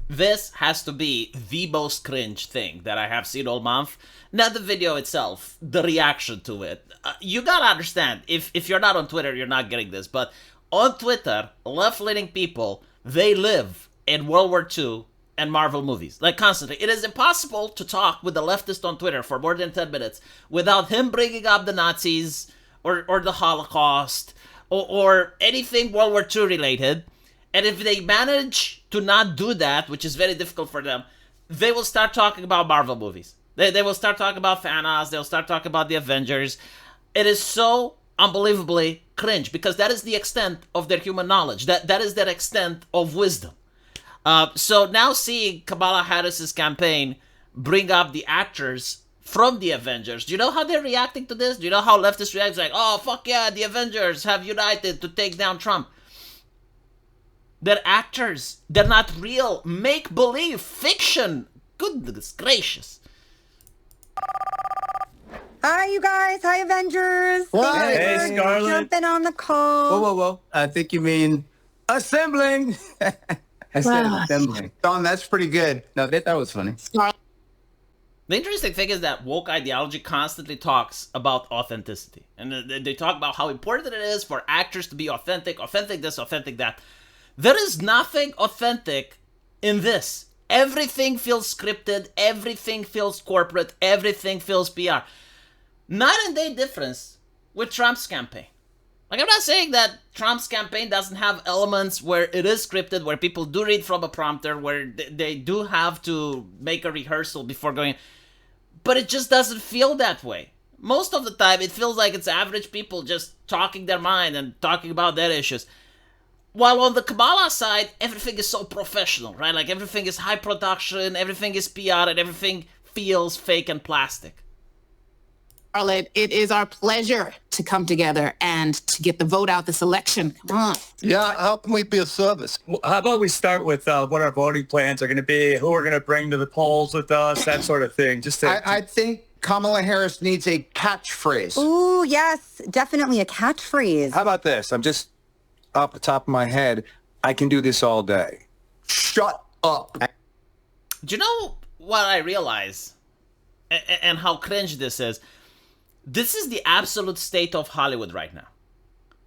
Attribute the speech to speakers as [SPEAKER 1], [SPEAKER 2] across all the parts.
[SPEAKER 1] This has to be the most cringe thing that I have seen all month. Not the video itself, the reaction to it. You gotta understand, if you're not on Twitter, you're not getting this, but on Twitter, left-leaning people, they live in World War II and Marvel movies. Like, constantly. It is impossible to talk with a leftist on Twitter for more than 10 minutes without him bringing up the Nazis or the Holocaust or anything World War II related. And if they manage to not do that, which is very difficult for them, they will start talking about Marvel movies. They will start talking about Thanos. They'll start talking about the Avengers. It is so unbelievably cringe because that is the extent of their human knowledge. That is their extent of wisdom. So now seeing Kamala Harris's campaign bring up the actors from the Avengers, do you know how they're reacting to this? Do you know how leftists react? Like, oh, fuck yeah, the Avengers have united to take down Trump. They're actors. They're not real. Make-believe. Fiction. Goodness gracious.
[SPEAKER 2] Hi, you guys. Hi, Avengers.
[SPEAKER 3] Why?
[SPEAKER 2] Thanks
[SPEAKER 3] Hey,
[SPEAKER 2] for
[SPEAKER 3] Scarlett.
[SPEAKER 2] jumping on the call.
[SPEAKER 3] Whoa, whoa, whoa. I think you mean assembling. I said
[SPEAKER 2] Wow.
[SPEAKER 3] assembling. Don, that's pretty good. No, they thought it was funny.
[SPEAKER 1] The interesting thing is that woke ideology constantly talks about authenticity. And they talk about how important it is for actors to be authentic this, authentic that. There is nothing authentic in this. Everything feels scripted, everything feels corporate, everything feels PR. Night and day difference with Trump's campaign. Like, I'm not saying that Trump's campaign doesn't have elements where it is scripted, where people do read from a prompter, where they do have to make a rehearsal before going, but it just doesn't feel that way. Most of the time, it feels like it's average people just talking their mind and talking about their issues. While on the Kamala side, everything is so professional, right? Like, everything is high production, everything is PR, and everything feels fake and plastic.
[SPEAKER 4] Scarlett, it is our pleasure to come together and to get the vote out this election. Come on.
[SPEAKER 5] Yeah, how can we be of service?
[SPEAKER 6] Well, how about we start with what our voting plans are going to be, who we're going to bring to the polls with us, that sort of thing. Just to,
[SPEAKER 3] I think Kamala Harris needs a catchphrase.
[SPEAKER 2] Ooh, yes. Definitely a catchphrase.
[SPEAKER 5] How about this? I'm just off the top of my head. I can do this all day.
[SPEAKER 3] Shut up.
[SPEAKER 1] Do you know what I realize? And how cringe this is? This is the absolute state of Hollywood right now.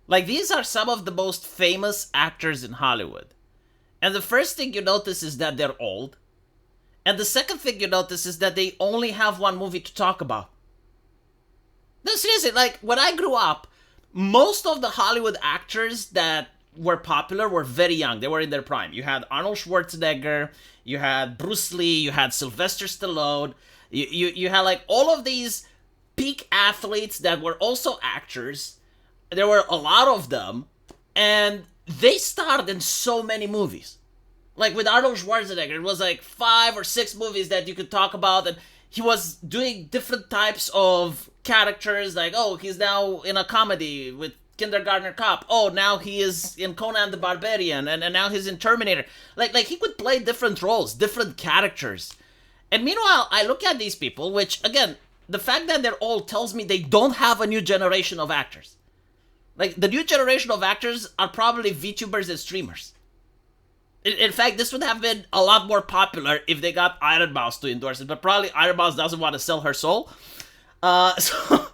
[SPEAKER 1] Like, these are some of the most famous actors in Hollywood. And the first thing you notice is that they're old. And the second thing you notice is that they only have one movie to talk about. No, seriously, like, when I grew up, most of the Hollywood actors that were popular were very young. They were in their prime. You had Arnold Schwarzenegger, you had Bruce Lee, you had Sylvester Stallone, you had, like, all of these peak athletes that were also actors. There were a lot of them, and they starred in so many movies. Like, with Arnold Schwarzenegger, it was like 5 or 6 movies that you could talk about, and he was doing different types of characters. Like, oh, he's now in a comedy with Kindergartner Cop. Oh, now he is in Conan the Barbarian, and now he's in Terminator. Like he could play different roles, different characters. And meanwhile, I look at these people, which, again, the fact that they're old tells me they don't have a new generation of actors. Like, the new generation of actors are probably VTubers and streamers. In fact, this would have been a lot more popular if they got Iron Mouse to endorse it, but probably Iron Mouse doesn't want to sell her soul. So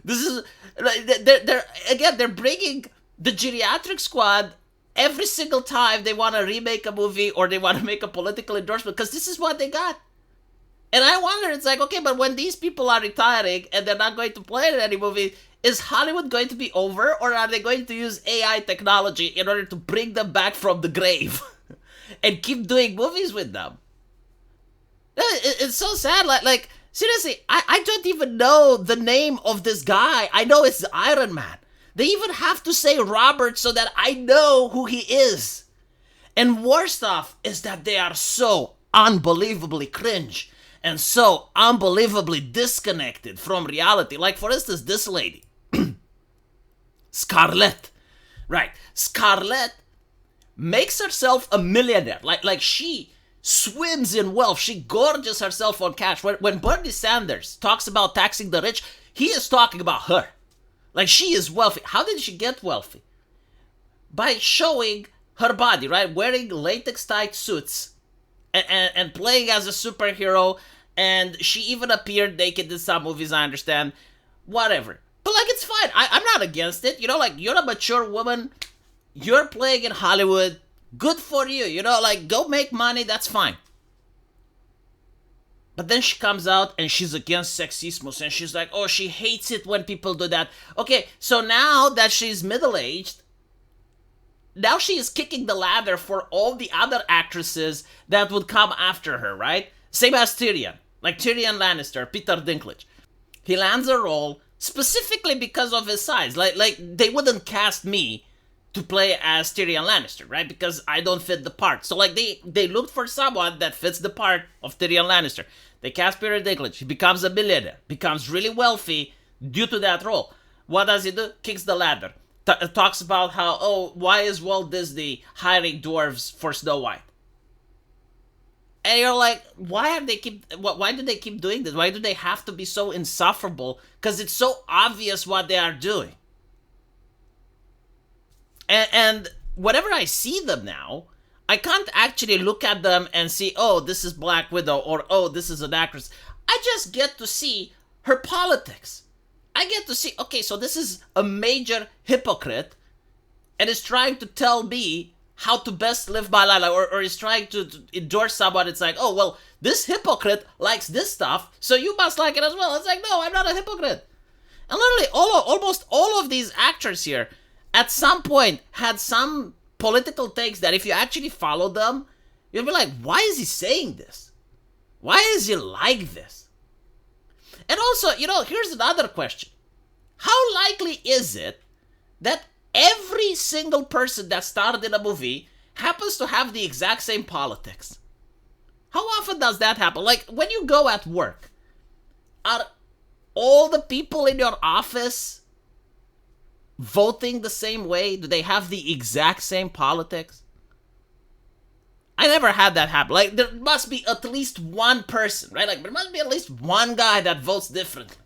[SPEAKER 1] this is, like, they're bringing the geriatric squad every single time they want to remake a movie or they want to make a political endorsement, because this is what they got. And I wonder, it's like, okay, but when these people are retiring and they're not going to play in any movie, is Hollywood going to be over, or are they going to use AI technology in order to bring them back from the grave and keep doing movies with them? It's so sad. Like seriously, I don't even know the name of this guy. I know it's Iron Man. They even have to say Robert so that I know who he is. And worst off is that they are so unbelievably cringe and so unbelievably disconnected from reality. Like, for instance, this lady, Scarlett. Right. Scarlett makes herself a millionaire. Like she swims in wealth. She gorges herself on cash. When Bernie Sanders talks about taxing the rich, he is talking about her. Like, she is wealthy. How did she get wealthy? By showing her body, right? Wearing latex tight suits and playing as a superhero, and she even appeared naked in some movies, I understand. Whatever. But, like, it's fine. I'm not against it. You know, like, you're a mature woman. You're playing in Hollywood. Good for you. You know, like, go make money. That's fine. But then she comes out and she's against sexismo. And she's like, oh, she hates it when people do that. Okay, so now that she's middle-aged, now she is kicking the ladder for all the other actresses that would come after her, right? Same as Tyrion. Like Tyrion Lannister, Peter Dinklage. He lands a role specifically because of his size. Like they wouldn't cast me to play as Tyrion Lannister, right? Because I don't fit the part. So, like, they looked for someone that fits the part of Tyrion Lannister. They cast Peter Dinklage. He becomes a billionaire. Becomes really wealthy due to that role. What does he do? Kicks the ladder. Talks about how, oh, why is Walt Disney hiring dwarves for Snow White? And you're like, why do they keep doing this? Why do they have to be so insufferable? Because it's so obvious what they are doing. And whenever I see them now, I can't actually look at them and see, oh, this is Black Widow, or oh, this is an actress. I just get to see her politics. I get to see, okay, so this is a major hypocrite and is trying to tell me how to best live my life, or is trying to endorse someone. It's like, oh, well, this hypocrite likes this stuff, so you must like it as well. It's like, no, I'm not a hypocrite. And literally, almost all of these actors here, at some point, had some political takes that if you actually follow them, you'll be like, why is he saying this? Why is he like this? And also, you know, here's another question. How likely is it that every single person that starred in a movie happens to have the exact same politics? How often does that happen? Like, when you go at work, are all the people in your office voting the same way? Do they have the exact same politics? I never had that happen. Like, there must be at least one person, right? Like, there must be at least one guy that votes differently.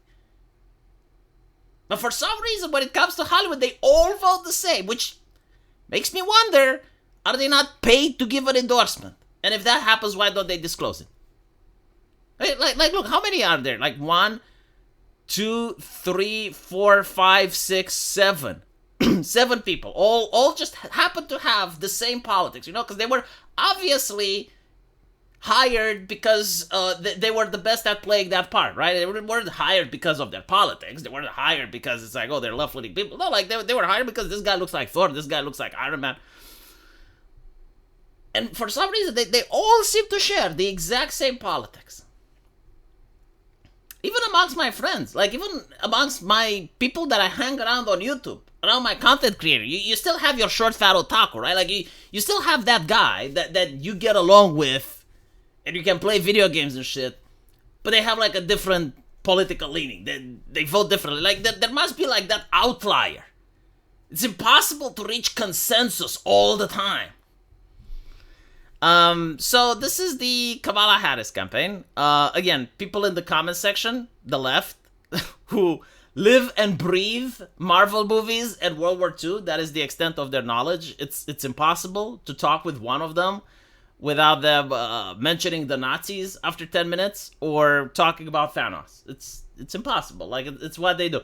[SPEAKER 1] But for some reason, when it comes to Hollywood, they all vote the same, which makes me wonder, are they not paid to give an endorsement? And if that happens, why don't they disclose it? Like, look, how many are there? Like, 1, 2, 3, 4, 5, 6, 7. 7 people. All just happen to have the same politics, you know, because they were obviously hired because they were the best at playing that part, right? They weren't hired because of their politics. They weren't hired because it's like, oh, they're left-leaning people. No, like, they were hired because this guy looks like Thor, this guy looks like Iron Man. And for some reason, they all seem to share the exact same politics. Even amongst my friends, like even amongst my people that I hang around on YouTube, around my content creator, you still have your short fat otaku, right? Like you still have that guy that you get along with and you can play video games and shit, but they have like a different political leaning. They vote differently. Like there must be like that outlier. It's impossible to reach consensus all the time. So this is the Kamala Harris campaign. Again, people in the comment section, the left, who live and breathe Marvel movies and World War II, that is the extent of their knowledge. It's impossible to talk with one of them without them mentioning the Nazis after 10 minutes or talking about Thanos. It's impossible. Like, it's what they do.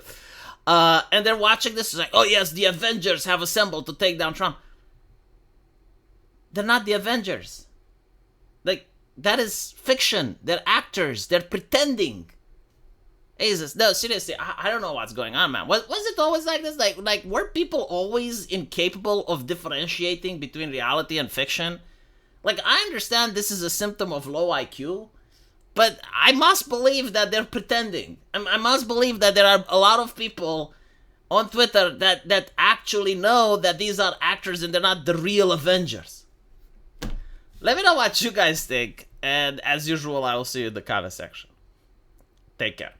[SPEAKER 1] And they're watching this, it's like, oh yes, the Avengers have assembled to take down Trump. They're not the Avengers. Like, that is fiction. They're actors. They're pretending. Jesus, no, seriously, I don't know what's going on, man. Was it always like this? Like, were people always incapable of differentiating between reality and fiction? Like, I understand this is a symptom of low IQ, but I must believe that they're pretending. I must believe that there are a lot of people on Twitter that actually know that these are actors and they're not the real Avengers. Let me know what you guys think, and as usual, I will see you in the comment section. Take care.